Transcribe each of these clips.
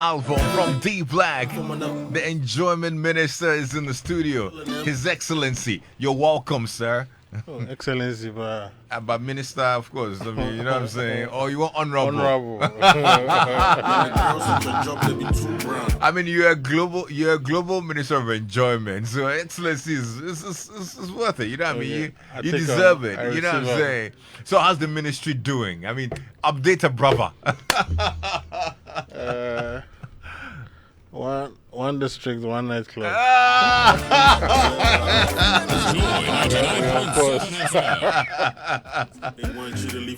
Album from D Black. The enjoyment minister is in the studio. His Excellency, you're welcome, sir. Oh, Excellency, but But minister, of course. I mean, you know what I'm saying. Or you want honorable. honorable. I mean, you're a global minister of enjoyment. So excellency is worth it. You know what I mean? Okay. You deserve it. You know what I'm saying? So how's the ministry doing? I mean, update a brother. One district, one nightclub.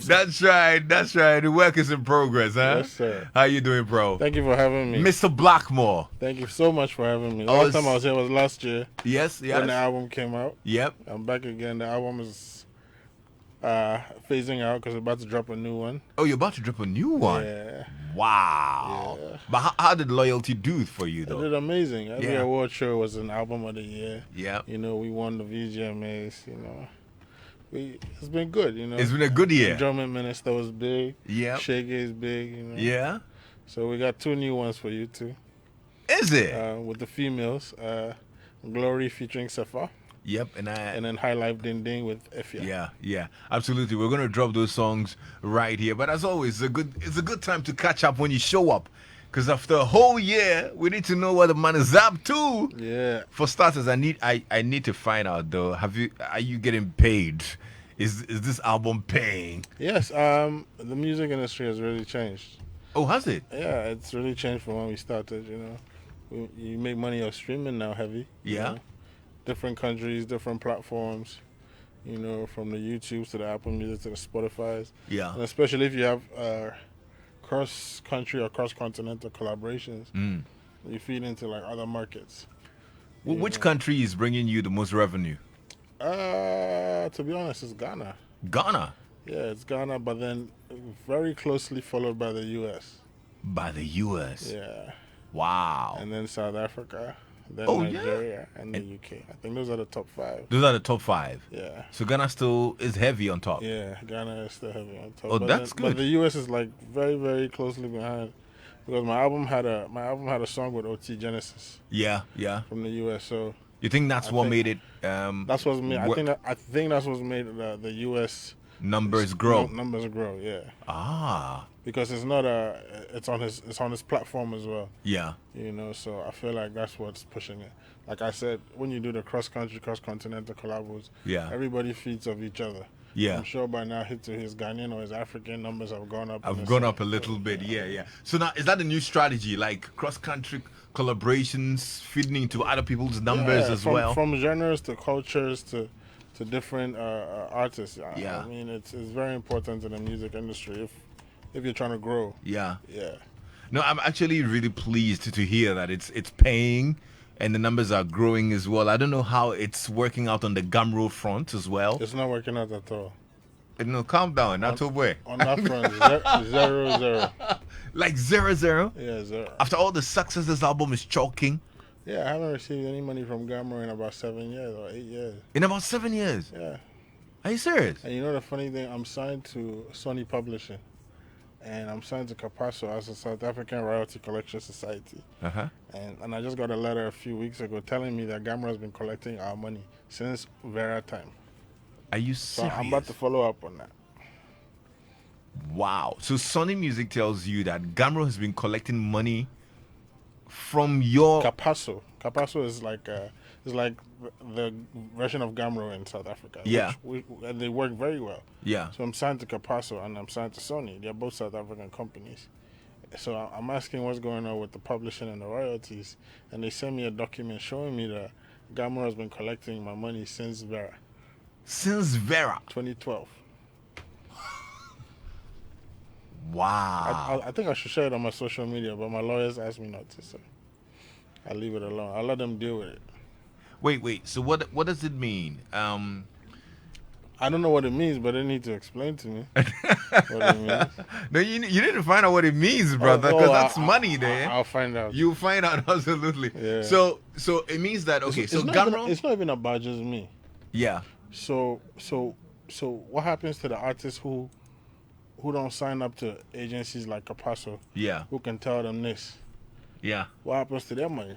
That's right. The work is in progress, huh? Yes, sir. How you doing, bro? Thank you for having me. Mr. Blackmore. Thank you so much for having me. Last time I was here was last year Yes. when the album came out. Yep. I'm back again. The album is phasing out because we're about to drop a new one. Oh, you're about to drop a new one? Yeah. Wow. Yeah. But how did loyalty do for you, It though? did amazing. Every Yeah. award show was an album of the year. Yeah. You know, we won the VGMAs, you know. It's been good, you know. It's been a good year. Enjoyment Minister was big. Yeah. Shaggy is big, you know. Yeah. So we got 2 new ones for you too. Is it? With the females, Glory featuring Safa, Yep. And then High Life Ding Ding with Efia. Yeah, absolutely. We're gonna drop those songs right here. But as always, it's a good time to catch up when you show up, because after a whole year, we need to know what the man is up to. Yeah. For starters, I need to find out though. Are you getting paid? Is this album paying? Yes. The music industry has really changed. Oh, has it? Yeah, it's really changed from when we started. You know, you make money off streaming now, heavy. you Yeah. know. Different countries, different platforms. You know, from the YouTubes to the Apple Music to the Spotify's. Yeah. And especially if you have cross-country or cross-continental collaborations, you feed into like other markets. Well, which country is bringing you the most revenue? To be honest, it's Ghana. Ghana. Yeah, it's Ghana, but then very closely followed by the U.S. By the U.S. Yeah, Wow. and then South Africa, then Oh, yeah? Nigeria, and the UK. I think those are the top 5. Those are the top 5. Yeah. So Ghana still is heavy on top. Yeah, Ghana is still heavy on top. Oh, but that's But good. the U.S. is like very, very closely behind, because my album had a song with OT Genesis Yeah. from the U.S. So You think that's I what think made it? that's what's made. I think that's what's made the U.S. numbers grow. Numbers grow. Yeah, Ah. because it's not it's on his platform as well. Yeah. You know, so I feel like that's what's pushing it. Like I said, when you do the cross-country, cross-continental collabos, Yeah. everybody feeds off each other. Yeah. I'm sure by now his Ghanaian or his African numbers have gone up. I've gone up a little bit. Yeah. So now, is that a new strategy? Like cross-country collaborations feeding into other people's numbers as well? From genres to cultures to different artists. Yeah. I mean, it's very important in the music industry if you're trying to grow. Yeah. Yeah. No, I'm actually really pleased to hear that it's paying and the numbers are growing as well. I don't know how it's working out on the Gumroad front as well. It's not working out at all. No, calm down. Not to way. On that front, 0-0. Like 0-0. Yeah, 0. After all the success this album is chalking. Yeah, I haven't received any money from Gamma in about 7 years or 8 years. In about 7 years. Yeah. Are you serious? And you know the funny thing, I'm signed to Sony Publishing, and I'm signed to Capasso as a South African Royalty Collection Society. Uh-huh. And I just got a letter a few weeks ago telling me that Gamma has been collecting our money since Vera time. Are you So serious? I'm about to follow up on that. Wow. So Sony Music tells you that Gamro has been collecting money from your... Capasso. Capasso is like the version of Gamro in South Africa. Yeah. And they work very well. Yeah. So I'm signed to Capasso and I'm signed to Sony. They're both South African companies. So I'm asking what's going on with the publishing and the royalties. And they sent me a document showing me that Gamro has been collecting my money since Vera, Since Vera. 2012. Wow. I think I should share it on my social media, but my lawyers asked me not to, so I'll leave it alone. I'll let them deal with it. Wait. So what does it mean? I don't know what it means, but they need to explain to me what it means. No, you need to find out what it means, brother, because that's money there. I'll find out. You'll find out, absolutely. Yeah. So it means that, okay, so Gamro... It's not even about just me. Yeah. So what happens to the artists who don't sign up to agencies like Capasso, Yeah. who can tell them this? Yeah. What happens to their money?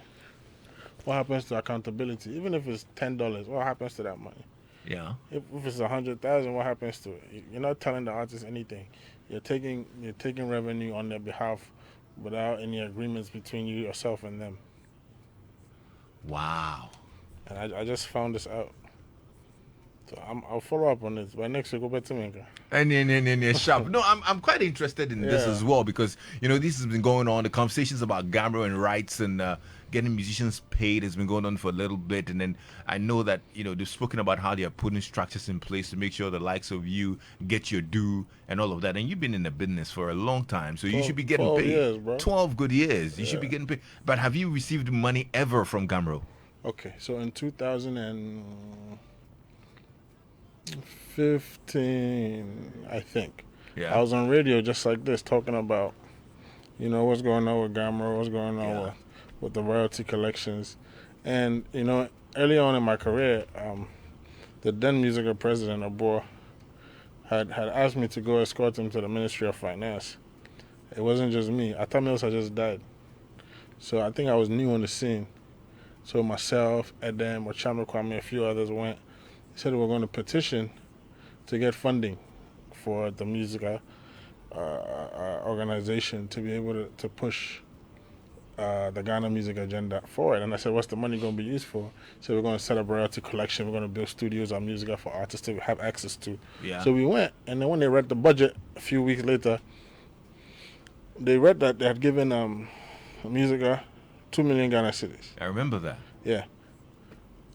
What happens to accountability? Even if it's $10, what happens to that money? Yeah. If it's 100,000, what happens to it? You're not telling the artist anything. You're taking revenue on their behalf without any agreements between you yourself and them. Wow. And I just found this out. So I'll follow up on this. By next week, go back to me. And sharp. No, I'm quite interested in this Yeah. as well because this has been going on. The conversations about Gamro and rights and getting musicians paid has been going on for a little bit, and then I know that they've spoken about how they are putting structures in place to make sure the likes of you get your due and all of that. And you've been in the business for a long time, so you should be getting 12 paid. years, bro. 12 good years. You should be Yeah. getting paid. But have you received money ever from Gamro? Okay, so in 2015, I think, I Yeah. was on radio just like this talking about, what's going on with Gamma, what's going on Yeah. with the royalty collections. And, early on in my career, the then musical president, Abor, had asked me to go escort him to the Ministry of Finance. It wasn't just me. I thought Mills had just died. So I think I was new on the scene. So myself, Edem, Ochamo Kwame, a few others went. They said we were going to petition to get funding for the music organization to be able to push the Ghana music agenda forward. And I said, what's the money going to be used for? So we're going to set up royalty collection. We're going to build studios on music for artists to have access to. Yeah. So we went, and then when they read the budget a few weeks later, they read that they had given music 2 million Ghana cedis. I remember that. Yeah.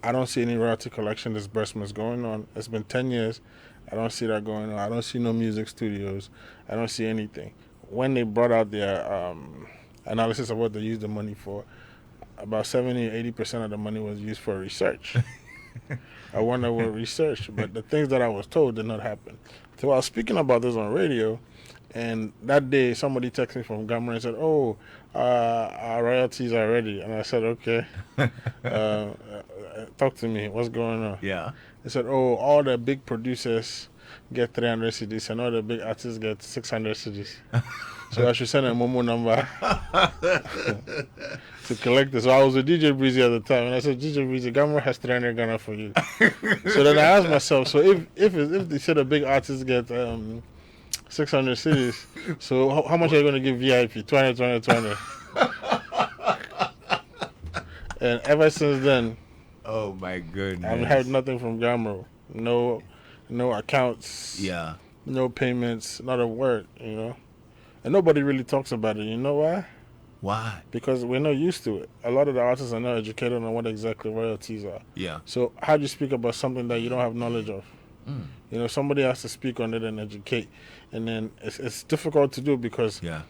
I don't see any royalty collection disbursements going on. It's been 10 years. I don't see that going on. I don't see no music studios. I don't see anything. When they brought out their analysis of what they used the money for, about 70-80% of the money was used for research. I wonder what research, but the things that I was told did not happen. So I was speaking about this on radio, and that day somebody texted me from Gamma and said, "Oh, our royalties are ready." And I said, "Okay, talk to me. What's going on?" Yeah. They said, "Oh, all the big producers get 300 CDs, and all the big artists get 600 CDs." So I should send a Momo number to collect this. So I was with DJ Breezy at the time, and I said, "DJ Breezy, Gamma has 300 Ghana for you." So then I asked myself, so if they said a big artist get 600 cities, so how much are you going to give VIP? 200, 200, 200. And ever since then, Oh my goodness. I've had nothing from Gamro. No accounts. Yeah. No payments. Not a word. And nobody really talks about it. You know why? Why? Because we're not used to it. A lot of the artists are not educated on what exactly royalties are. Yeah. So how do you speak about something that you don't have knowledge of? Somebody has to speak on it and educate, and then it's difficult to do because Yeah.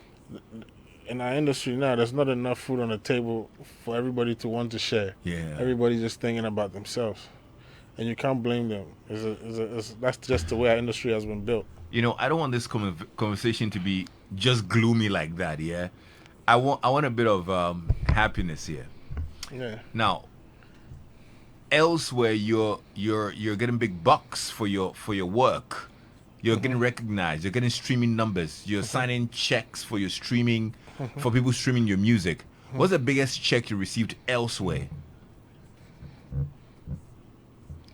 in our industry now, there's not enough food on the table for everybody to want to share. Yeah. Everybody's just thinking about themselves, and you can't blame them. That's just the way our industry has been built. I don't want this conversation to be just gloomy like that. Yeah. I want a bit of happiness here. Yeah. Now, elsewhere you're getting big bucks for your work. You're getting recognized. You're getting streaming numbers. You're signing checks for your streaming, for people streaming your music. What's the biggest check you received elsewhere?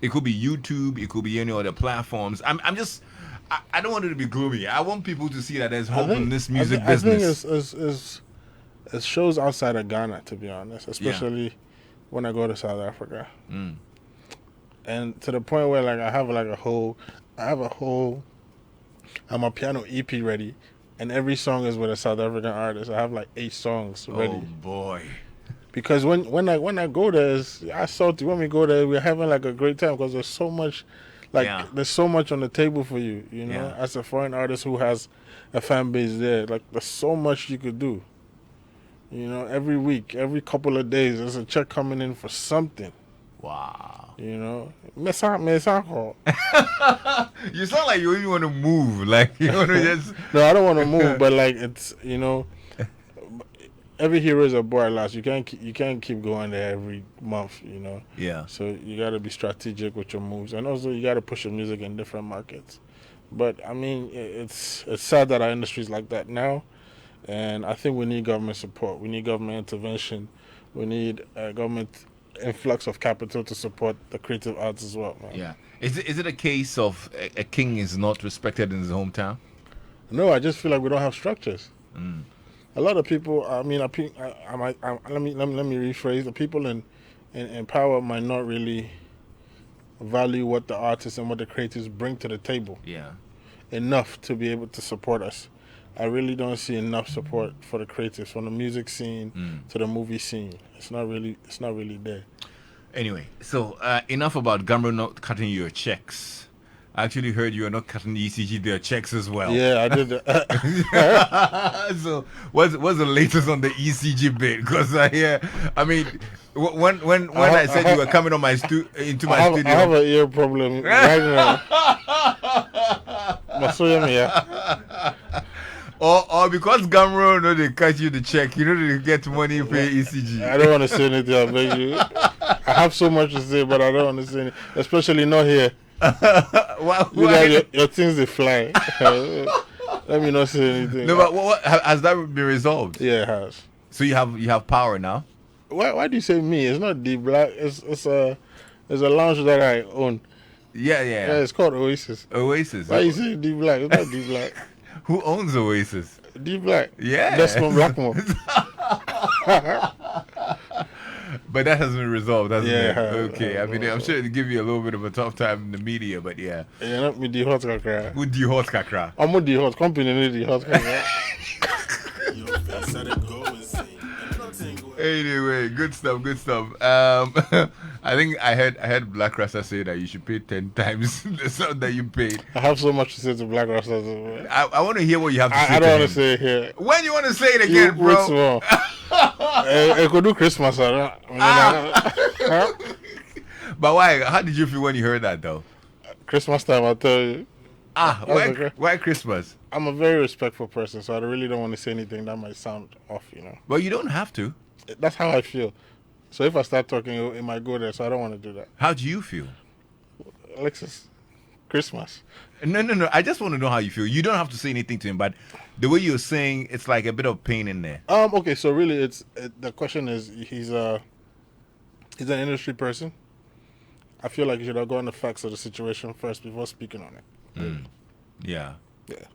It could be YouTube. It could be any other platforms. I'm just. I don't want it to be gloomy. I want people to see that there's hope in this music business. I think it shows outside of Ghana, to be honest, especially when I go to South Africa. And to the point where I have a whole I'm a piano EP ready, and every song is with a South African artist. I have 8 songs ready. Oh boy. Because when I go there, I saw it when we go there, we're having a great time because there's so much, there's so much on the table for you, as a foreign artist who has a fan base there. There's so much you could do. Every week, every couple of days, there's a check coming in for something. Wow. Mesa. You sound like you even want to move. You want to just. No, I don't want to move, but it's every hero is a boy at last. You can't keep going there every month. Yeah. So you got to be strategic with your moves, and also you got to push your music in different markets. But I mean, it's sad that our industry is like that now. And I think we need government support. We need government intervention. We need government influx of capital to support the creative arts as well, man. Yeah. Is it a case of a king is not respected in his hometown? No, I just feel like we don't have structures. Mm. A lot of people. I mean, let me rephrase. The people in power might not really value what the artists and what the creators bring to the table Yeah. enough to be able to support us. I really don't see enough support for the creatives, from the music scene to the movie scene. It's not really there. Anyway, so enough about Gambro not cutting your checks. I actually heard you are not cutting ECG their checks as well. Yeah, I did that. So what's the latest on the ECG bit? Because I mean, when I said you were coming on my into my studio, I have an ear problem right now. Or because Gamro know they cut you the check, you know they get money to pay ECG. I don't want to say anything, I beg you. I have so much to say, but I don't want to say anything, especially not here. Why? Your things they fly. Let me not say anything. No, but what has that been resolved? Yeah, it has. So you have power now. Why do you say me? It's not D Black. It's a lounge that I own. Yeah. Yeah, it's called Oasis. Oasis. Why you say D Black? It's not D Black. Who owns Oasis? D Black. Yeah. Desmond Blackmore. But that hasn't been resolved, hasn't it? Yeah, Okay. I mean, I'm sure it'll give you a little bit of a tough time in the media, but yeah. Yeah, not me the hot kakra. Who do you hot kakra? I'm with the hot company, need the hot kakra. Anyway, good stuff. I think I heard Black Rasta say that you should pay 10 times the sum that you paid. I have so much to say to Black Rastas. I want to hear what you have to say. I don't want to say it here. When you want to say it again, bro? Wait small. I could do Christmas. But why? How did you feel when you heard that, though? Christmas time, I'll tell you. Why Christmas? I'm a very respectful person, so I really don't want to say anything that might sound off, But you don't have to. That's how I feel. So if I start talking, it might go there, so I don't want to do that. How do you feel? Alexis, Christmas. No. I just want to know how you feel. You don't have to say anything to him, but the way you're saying, it's like a bit of pain in there. Okay, so really, the question is, he's an industry person. I feel like you should have gone the facts of the situation first before speaking on it. Yeah. Yeah.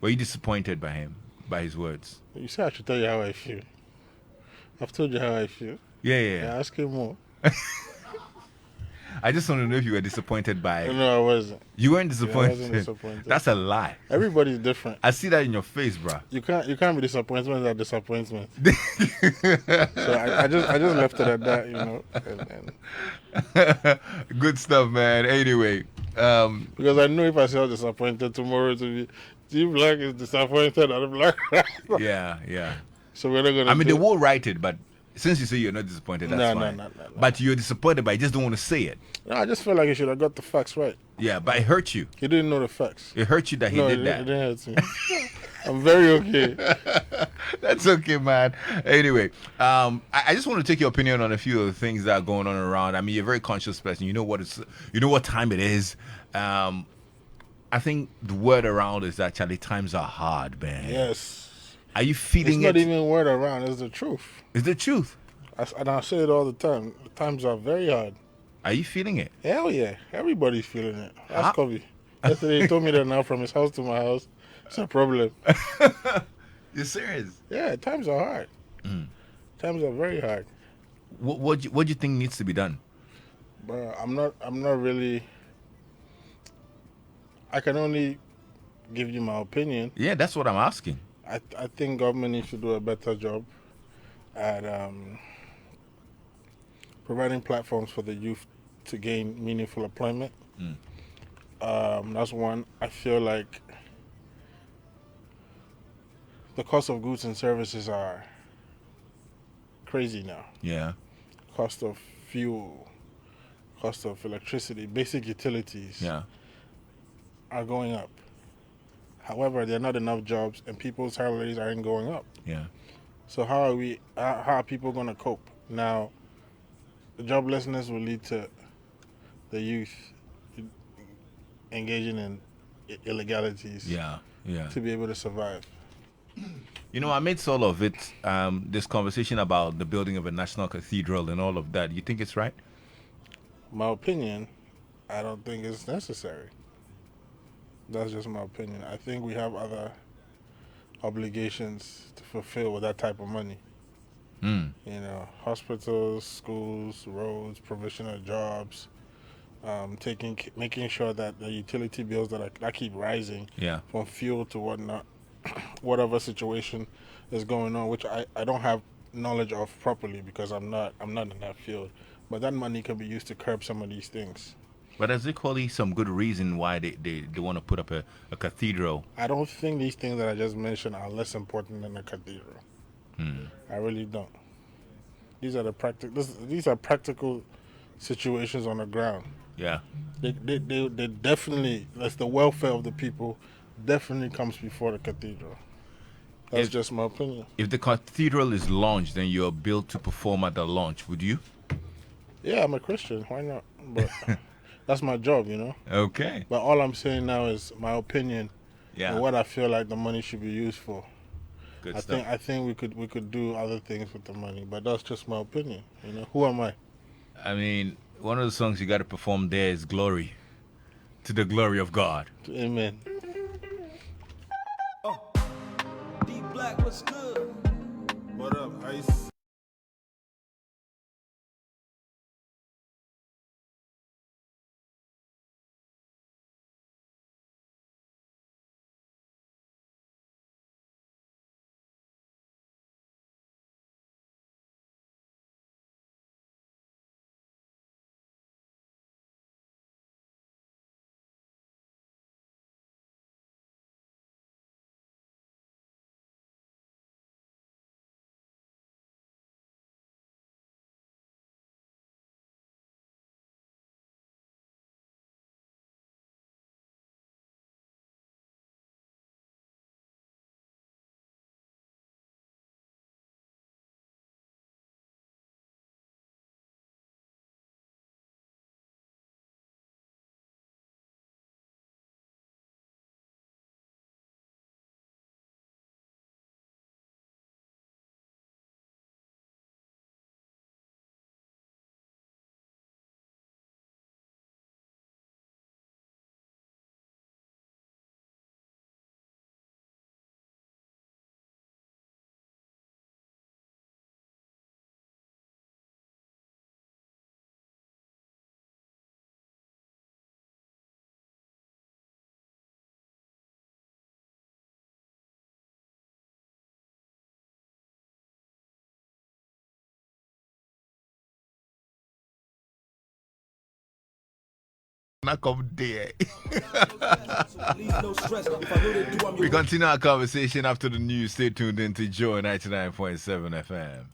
Were you disappointed by him, by his words? You say I should tell you how I feel. I've told you how I feel. Yeah. Ask him more. I just want to know if you were disappointed by. No, I wasn't. You weren't disappointed. I wasn't disappointed. That's a lie. Everybody's different. I see that in your face, bro. You can't be disappointment without disappointment. So I just left it at that, And good stuff, man. Anyway, because I know if I say I'm disappointed tomorrow, to be T Black is disappointed at the Black. Yeah. So we're not gonna. I mean, they will write it, but since you say you're not disappointed, that's fine. No. But you're disappointed, but you just don't want to say it. No, I just feel like he should have got the facts right. Yeah, but it hurt you. He didn't know the facts. It hurt you that he did that. It didn't hurt me. I'm very okay. That's okay, man. Anyway, I just want to take your opinion on a few of the things that are going on around. I mean, you're a very conscious person. You know what time it is. I think the word around is that Charlie, times are hard, man. Yes. Are you feeling it? It's not even word around. It's the truth. It's the truth. And I say it all the time. The times are very hard. Are you feeling it? Hell yeah. Everybody's feeling it. Ask Kobe. Yesterday he told me that now from his house to my house. It's a problem. You're serious? Yeah, times are hard. Times are very hard. What do you think needs to be done? But I'm not really. I can only give you my opinion. Yeah, that's what I'm asking. I think government needs to do a better job at providing platforms for the youth to gain meaningful employment. That's one. I feel like the cost of goods and services are crazy now. Yeah. Cost of fuel, cost of electricity, basic utilities are going up. However, there are not enough jobs and people's salaries aren't going up. Yeah. So how are people going to cope? Now, the joblessness will lead to the youth engaging in illegalities Yeah. to be able to survive. You know, amidst all of it, this conversation about the building of a national cathedral and all of that, you think it's right? My opinion, I don't think it's necessary. That's just my opinion. I think we have other obligations to fulfill with that type of money. Hmm. Hospitals, schools, roads, provisional jobs, making sure that the utility bills that keep rising Yeah. from fuel to whatnot, whatever situation is going on, which I don't have knowledge of properly because I'm not in that field. But that money can be used to curb some of these things. But there's equally some good reason why they want to put up a cathedral. I don't think these things that I just mentioned are less important than a cathedral. Hmm. I really don't. These are practical situations on the ground. Yeah. They definitely, that's the welfare of the people, definitely comes before the cathedral. That's If just my opinion. if the cathedral is launched, then you're built to perform at the launch. Would you? Yeah, I'm a Christian. Why not? But that's my job. Okay. But all I'm saying now is my opinion and Yeah. what I feel like the money should be used for. Good I stuff. think I think we could do other things with the money, but that's just my opinion. Who am I? I mean, one of the songs you got to perform there is "Glory," to the glory of God. Amen. D Black, what's good? What up, Ice? Not come there. Leave no stress. If I know they do, I'm We your continue our conversation after the news. Stay tuned into Joy 99.7 FM.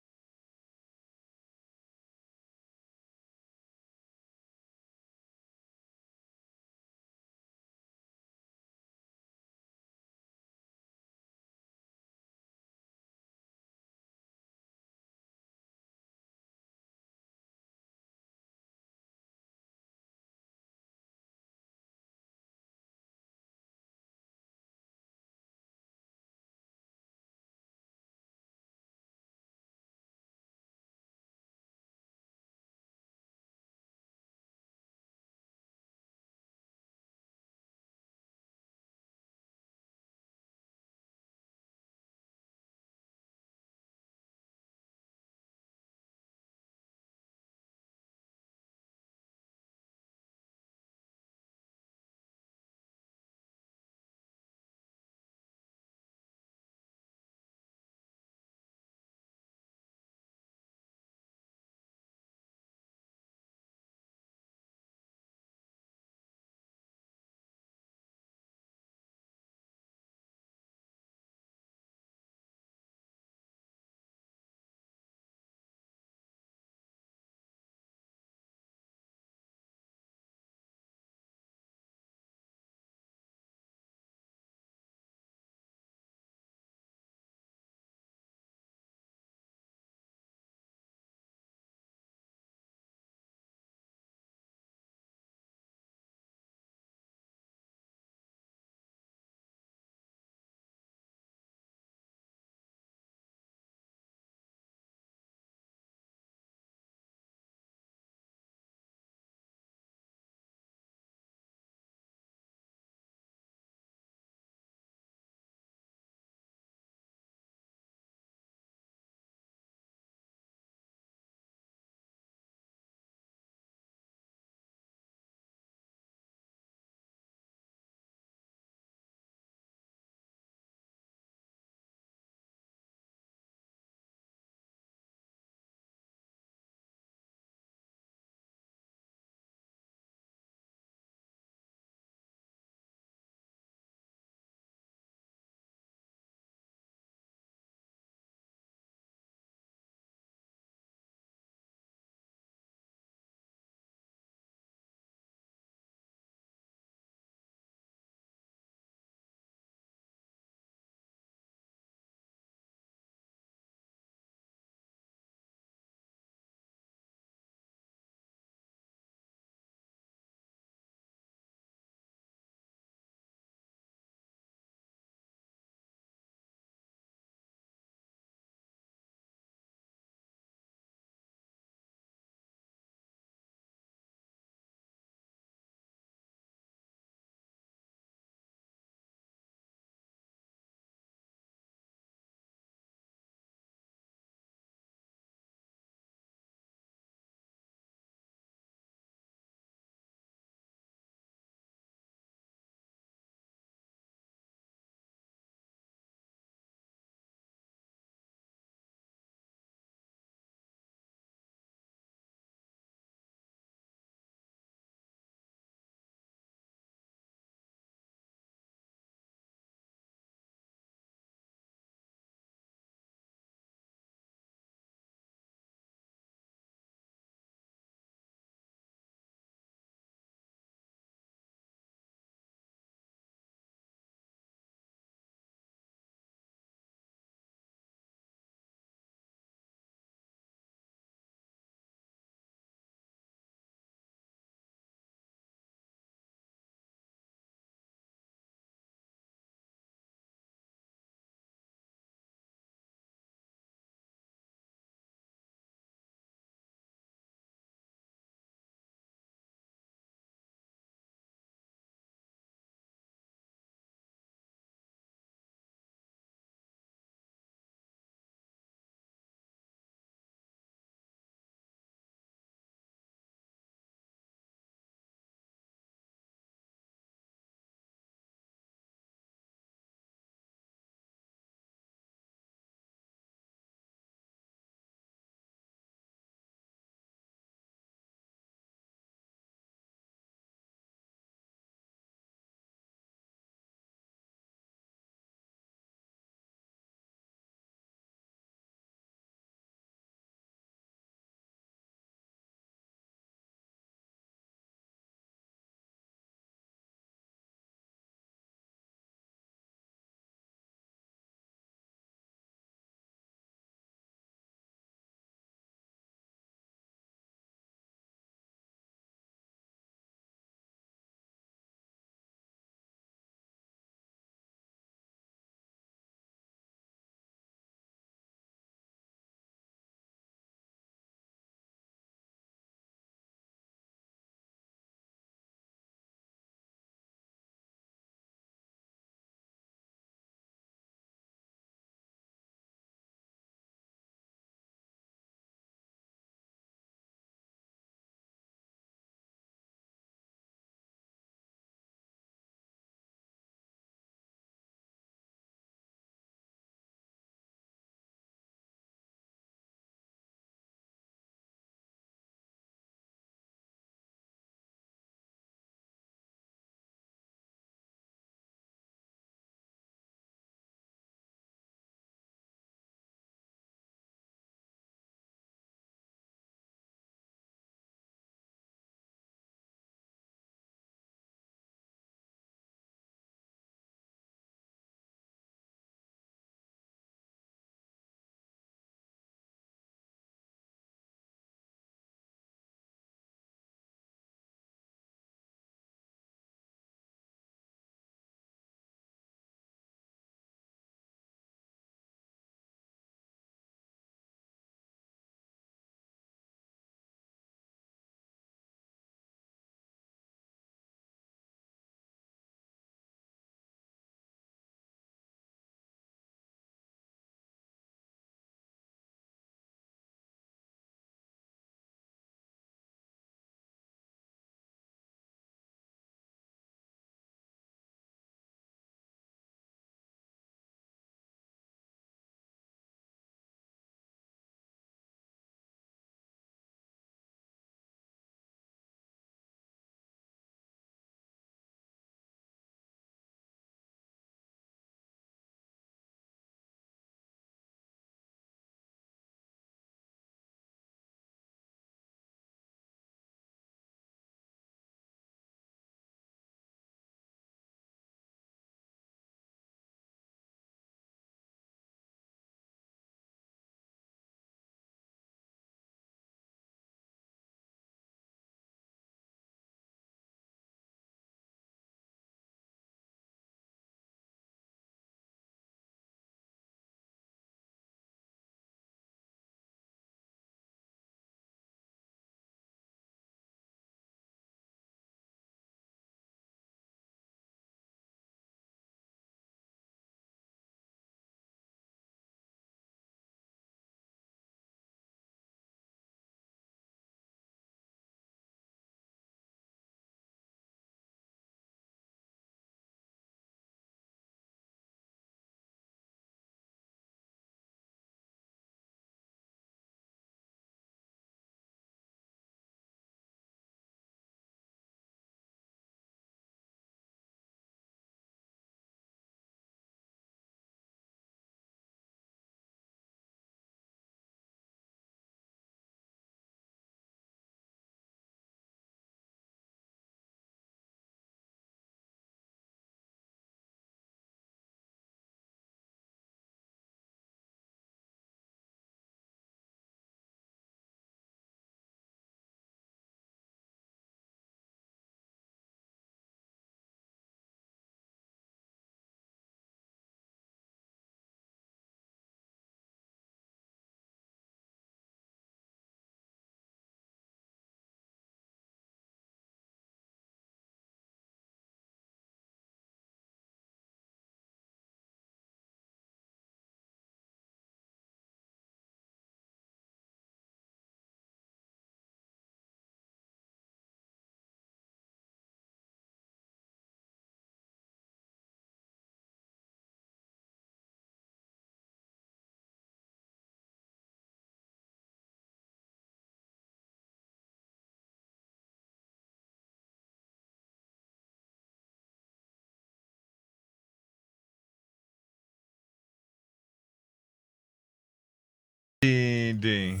Ding, ding.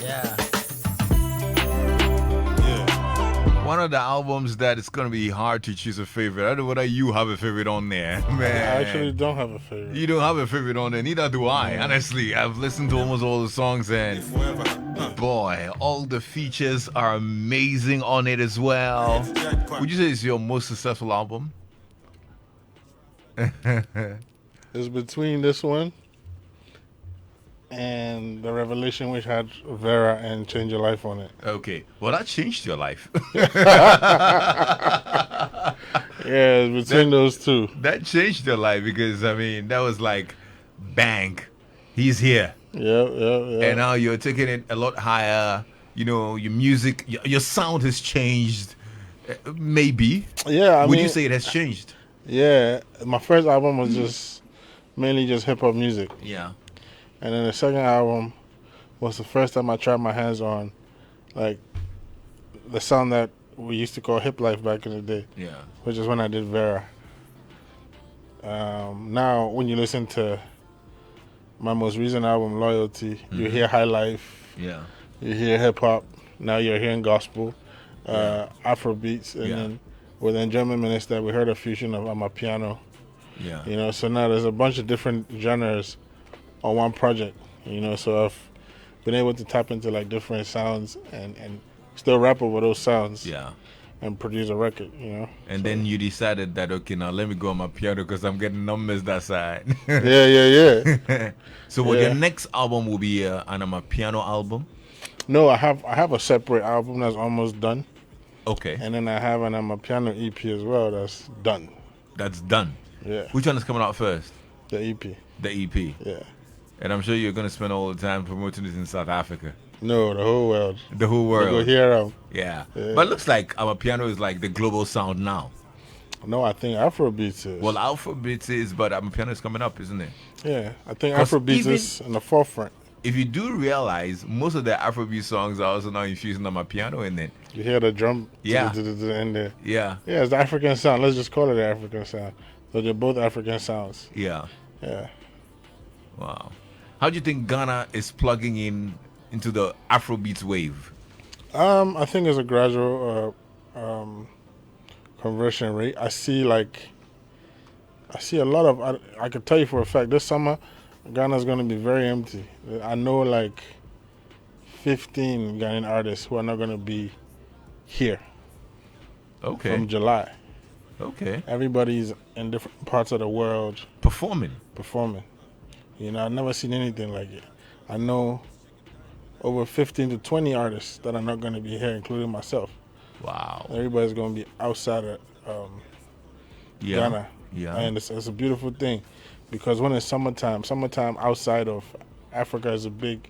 Yeah. Yeah. One of the albums that it's gonna be hard to choose a favorite. I don't know whether you have a favorite on there, man. I actually don't have a favorite. You don't have a favorite on there, neither do I. Honestly, I've listened to almost all the songs, and boy, all the features are amazing on it as well. Would you say it's your most successful album? It's between this one and the Revelation, which had Vera and Change Your Life on it. Okay, well that changed your life. Yeah, it's between those two. That changed your life because I mean that was like, bang, he's here. Yeah. And now you're taking it a lot higher. You know, your music, your sound has changed. Maybe. Yeah, I Would mean, you say it has changed? Yeah, my first album was just mainly just hip hop music, Yeah. and then the second album was the first time I tried my hands on, like, the sound that we used to call hip life back in the day, Yeah. which is when I did Vera. Now, when you listen to my most recent album, Loyalty, you hear high life, Yeah. you hear hip hop. Now you're hearing gospel, Afrobeats, and then within German Minister, we heard a fusion of Amapiano. Yeah. You know, so now there's a bunch of different genres on one project. You know, so I've been able to tap into like different sounds and still rap over those sounds. Yeah. And produce a record. You know. And then you decided that, okay, now let me go on my piano because I'm getting numbers that side. Yeah. So what your next album will be an Amapiano album? No, I have a separate album that's almost done, Okay. and then I have an Amapiano EP as well that's done. That's done. Yeah. Which one is coming out first? The EP. The EP. Yeah. And I'm sure you're going to spend all the time promoting this in South Africa. No, the whole world. The whole They world. go here. Yeah. Yeah. But it looks like Amapiano is like the global sound now. No, I think Afrobeats is. Well, Alphabet is, but Amapiano is coming up, isn't it? Yeah, I think 'Cause Afrobeats even- is in the forefront. If you do realize, most of the Afrobeat songs are also now infusing Amapiano in it. You hear the drum. Yeah. In there. Yeah. Yeah, it's the African sound. Let's just call it the African sound. So they're both African sounds. Yeah. Yeah. Wow. How do you think Ghana is plugging into the Afrobeats wave? I think it's a gradual conversion rate. I see a lot of. I can tell you for a fact this summer, Ghana's going to be very empty. I know like 15 Ghanaian artists who are not going to be here Okay. from July. Okay. Everybody's in different parts of the world Performing. performing. You know, I've never seen anything like it. I know over 15 to 20 artists that are not going to be here, including myself. Wow. Everybody's going to be outside of Yeah. Ghana. Yeah. And it's a beautiful thing because when it's summertime outside of Africa is a big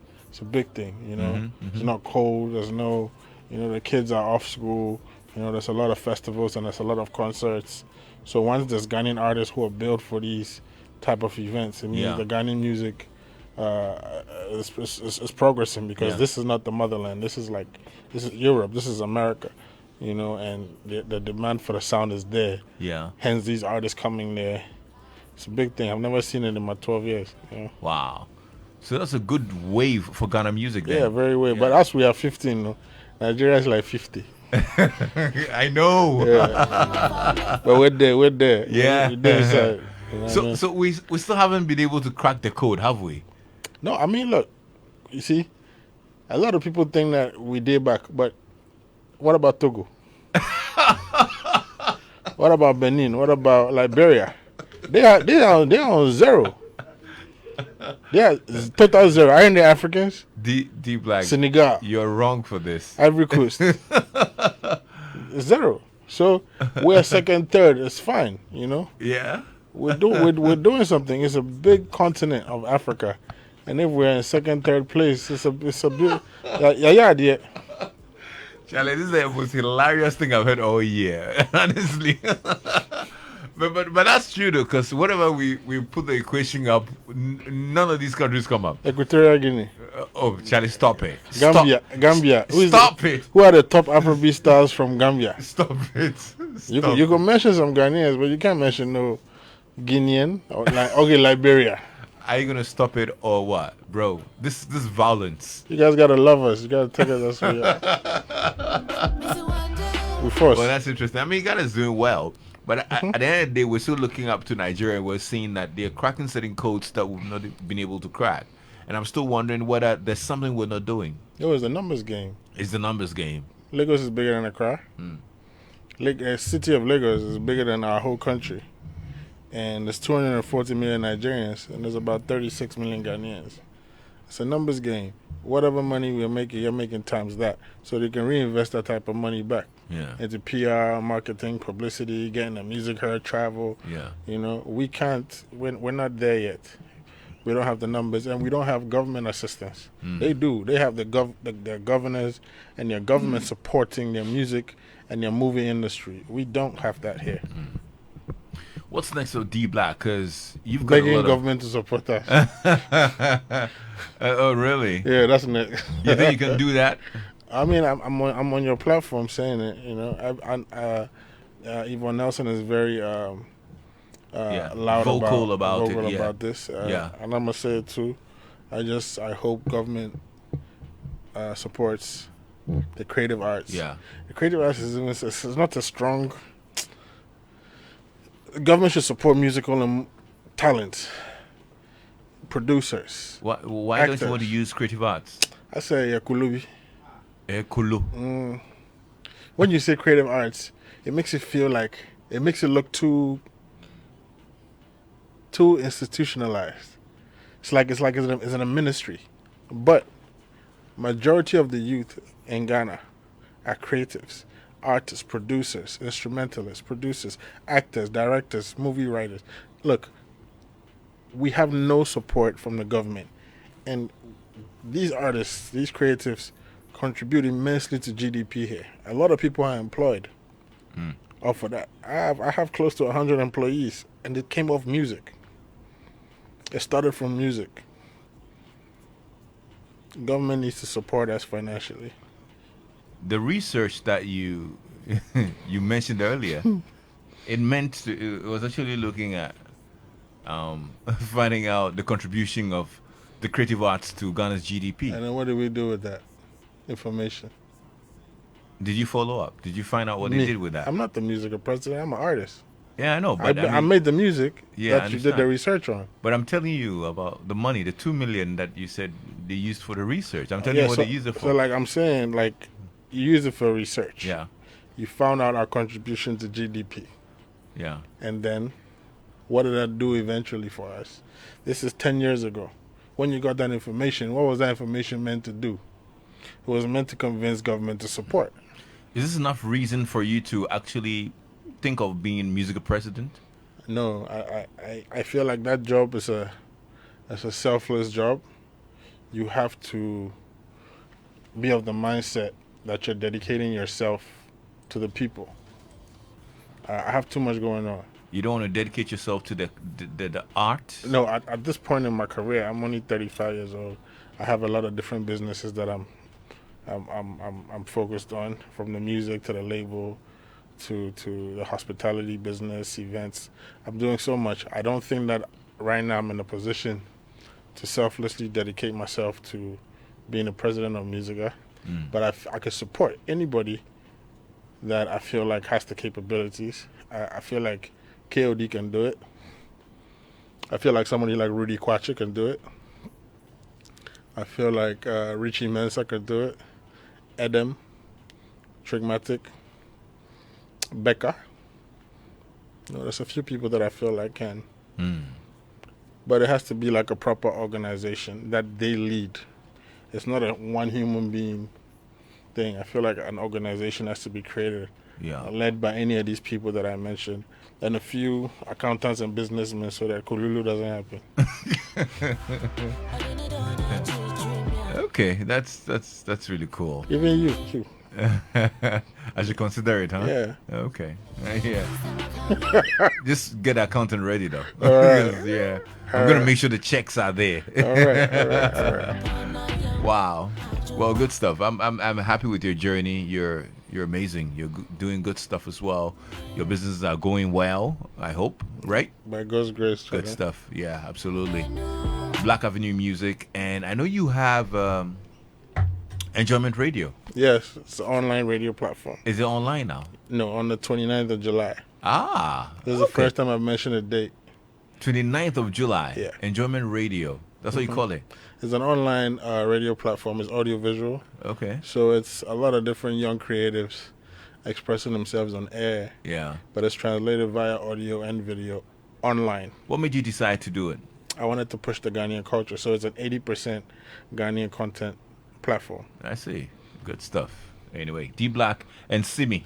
thing, you know. It's not cold, there's no, you know, the kids are off school, you know, there's a lot of festivals and there's a lot of concerts. So once there's Ghanaian artists who are built for these type of events, it means the Ghanaian music is progressing because this is not the motherland. This is Europe, this is America, you know, and the demand for the sound is there. Yeah. Hence these artists coming there. It's a big thing. I've never seen it in my 12 years. You know? Wow. So that's a good wave for Ghana music then. Yeah, very well. But us, we are 15. No? Nigeria is like 50. I know. Yeah. But we're there. Yeah. We're there inside. You know what I mean? So we still haven't been able to crack the code, have we? No, I mean, look. You see, a lot of people think that we did back. But what about Togo? What about Benin? What about Liberia? They are on zero. They are total zero. Aren't they Africans? D Black. Senegal, You're wrong for this. Ivory Coast, zero. So we're second, third. It's fine, you know. Yeah. We're doing something. It's a big continent of Africa, and if we're in second, third place, it's a big yeah. Charlie, this is the most hilarious thing I've heard all year, honestly. but that's true though, because whenever we put the equation up, none of these countries come up. Equatorial Guinea, Oh, Charlie, stop it. Gambia. Stop it. Who are the top Afrobeat stars from Gambia? Stop it. You Stop can mention some Ghanaians, but you can't mention no Guinean or Liberia. Are you gonna stop it or what, bro? This violence. You guys gotta love us. You gotta take us as we are. We force. Well, that's interesting. I mean, Ghana's doing well, but at the end of the day, we're still looking up to Nigeria. We're seeing that they're cracking certain codes that we've not been able to crack, and I'm still wondering whether there's something we're not doing. It was a numbers game. It's the numbers game. Lagos is bigger than Accra. City of Lagos is bigger than our whole country. And there's 240 million Nigerians, and there's about 36 million Ghanaians. It's a numbers game. Whatever money we're making, you're making times that. So they can reinvest that type of money back into PR, marketing, publicity, getting the music heard, travel. Yeah. You know, we can't, we're not there yet. We don't have the numbers, and we don't have government assistance. They do. They have their governors and their government supporting their music and their movie industry. We don't have that here. What's next for D Black? Because you've got Begging a lot government to support us. oh, really? Yeah, that's next. You think you can do that? I mean, I'm on your platform saying it. You know, Yvonne Nelson is very loud vocal about this. Yeah. And I'm gonna say it too. I hope government supports the creative arts. Yeah. The creative arts is not a strong. Government should support musical and talent, producers. Why actors. don't you want to use creative arts? I say Kulubi. Kulu. When you say creative arts, it makes it look too institutionalized. It's in a ministry, but majority of the youth in Ghana are creatives. Artists, producers, instrumentalists, producers, actors, directors, movie writers. Look, we have no support from the government. And these artists, these creatives, contribute immensely to GDP here. A lot of people are employed off of that. I have close to 100 employees, and it came off music. It started from music. Government needs to support us financially. The research that you you mentioned earlier, it was actually looking at finding out the contribution of the creative arts to Ghana's GDP. And then what do we do with that information? Did you follow up? Did you find out what they did with that? I'm not the musical president. I'm an artist. Yeah, I know. But I made the music that you did the understand. research on. But I'm telling you about the money, the 2 million that you said they used for the research. I'm telling you what they used it for. So, like I'm saying, like you use it for research. Yeah. You found out our contribution to GDP. Yeah. And then, what did that do eventually for us? This is 10 years ago. When you got that information, what was that information meant to do? It was meant to convince government to support. Is this enough reason for you to actually think of being musical president? No, I feel like that job is a selfless job. You have to be of the mindset that you're dedicating yourself to the people. I have too much going on. You don't want to dedicate yourself to the art? No, at this point in my career, I'm only 35 years old. I have a lot of different businesses that I'm focused on, from the music to the label to the hospitality business, events. I'm doing so much. I don't think that right now I'm in a position to selflessly dedicate myself to being the president of Musica. But I could support anybody that I feel like has the capabilities. I feel like KOD can do it. I feel like somebody like Rudy Kwacha can do it. I feel like Richie Mensah can do it. Edem, Trigmatic, Becca. There's a few people that I feel like can. But it has to be like a proper organization that they lead. It's not a one human being thing. I feel like an organization has to be created, led by any of these people that I mentioned, and a few accountants and businessmen, so that Kululu doesn't happen. Okay, that's really cool. Even you too. I should consider it, huh? Yeah. Okay. Yeah. Just get the accountant ready, though. All right. Yeah. I'm gonna make sure the checks are there. All right. Wow. Well, good stuff. I'm happy with your journey. You're You're amazing. You're doing good stuff as well. Your businesses are going well, I hope, right? By God's grace, Good Chada. stuff. Yeah, absolutely. Black Avenue Music. And I know you have Enjoyment Radio. Yes, it's an online radio platform. Is it online now? No, on the 29th of July. Ah, This is the first time I've mentioned a date. 29th of July. Yeah. Enjoyment Radio. That's what you call it. It's an online radio platform. It's audio-visual. Okay. So it's a lot of different young creatives expressing themselves on air, Yeah. but it's translated via audio and video online. What made you decide to do it? I wanted to push the Ghanaian culture, so it's an 80% Ghanaian content platform. I see. Good stuff. Anyway, D Black and Simi.